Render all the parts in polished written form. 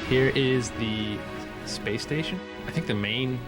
Here is the space station. I think the main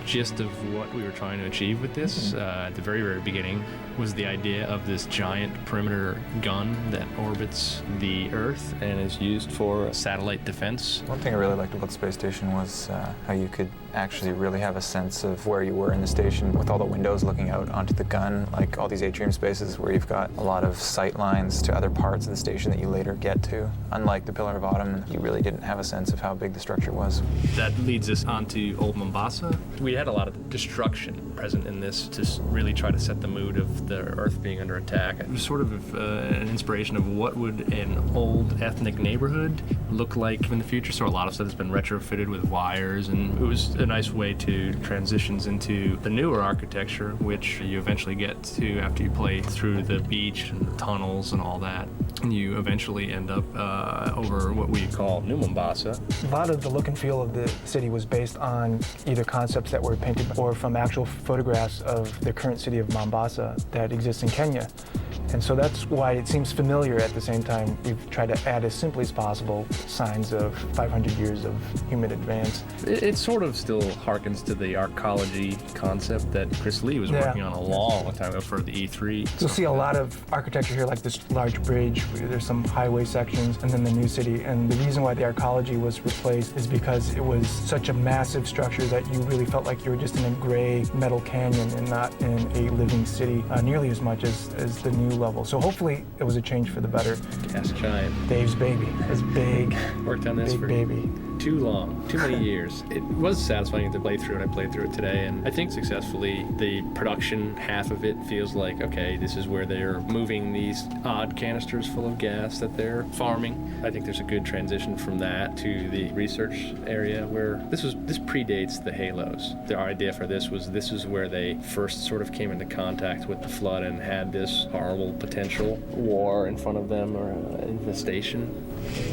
gist of what we were trying to achieve with this at the very, very beginning was the idea of this giant perimeter gun that orbits the Earth and is used for satellite defense. One thing I really liked about the space station was how you could actually really have a sense of where you were in the station with all the windows looking out onto the gun, like all these atrium spaces where you've got a lot of sight lines to other parts of the station that you later get to. Unlike the Pillar of Autumn, you really didn't have a sense of how big the structure was. That leads us onto Old Mombasa. We had a lot of destruction present in this to really try to set the mood of the Earth being under attack. It was sort of an inspiration of what would an old ethnic neighborhood look like in the future. So a lot of stuff has been retrofitted with wires, and it was a nice way to transitions into the newer architecture, which you eventually get to after you play through the beach and the tunnels and all that. And you eventually end up over what we call New Mombasa. A lot of the look and feel of the city was based on either concepts that were painted or from actual photographs of the current city of Mombasa that exists in Kenya. And so that's why it seems familiar. At the same time, we've tried to add as simply as possible signs of 500 years of human advance. It sort of still harkens to the arcology concept that Chris Lee was working on a long time ago for the E3. You'll see a lot of architecture here, like this large bridge. There's some highway sections, and then the new city. And the reason why the arcology was replaced is because it was such a massive structure that you really felt like you were just in a gray metal canyon and not in a living city, nearly as much as the new level. So hopefully it was a change for the better. Gas giant. Dave's baby. His big, worked on this big for baby. Too long, too many years. It was satisfying to play through it. I played through it today, and I think successfully. The production half of it feels like, okay, this is where they're moving these odd canisters full of gas that they're farming. I think there's a good transition from that to the research area where this predates the Halos. Their idea for this is where they first sort of came into contact with the flood and had this horrible potential war in front of them, or infestation.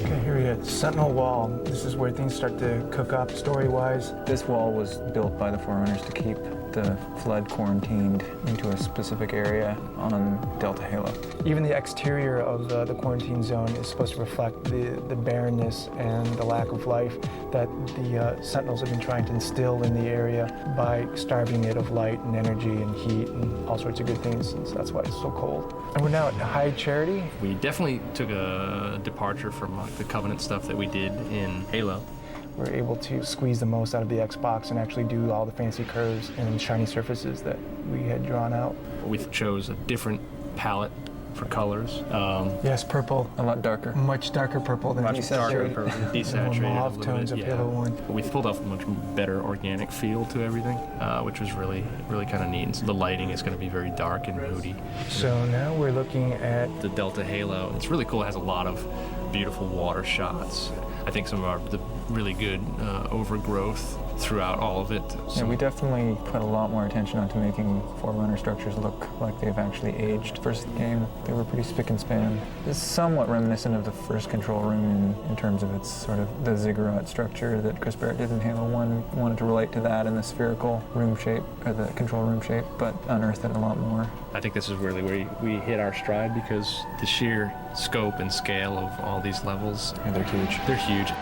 Okay, here we go. Sentinel Wall. This is where things start to cook up story-wise. This wall was built by the Forerunners to keep the flood quarantined into a specific area on Delta Halo. Even the exterior of the quarantine zone is supposed to reflect the barrenness and the lack of life that the Sentinels have been trying to instill in the area by starving it of light and energy and heat and all sorts of good things, and so that's why it's so cold. And we're now at High Charity. We definitely took a departure from the Covenant stuff that we did in Halo. We're able to squeeze the most out of the Xbox and actually do all the fancy curves and shiny surfaces that we had drawn out. We chose a different palette for colors. Yes, purple. A lot darker. Much darker purple than darker purple, desaturated mauve tones of Halo 1. We pulled off a much better organic feel to everything, which was really, really kind of neat. And so the lighting is going to be very dark and moody. So now we're looking at the Delta Halo. It's really cool. It has a lot of beautiful water shots. I think some of the really good overgrowth throughout all of it. Yeah, we definitely put a lot more attention onto making Forerunner structures look like they've actually aged. First game, they were pretty spick and span. It's somewhat reminiscent of the first control room in terms of its sort of the ziggurat structure that Chris Barrett did in Halo 1. We wanted to relate to that in the spherical room shape, or the control room shape, but unearthed it a lot more. I think this is really where we hit our stride, because the sheer scope and scale of all these levels, Yeah, they're huge. They're huge.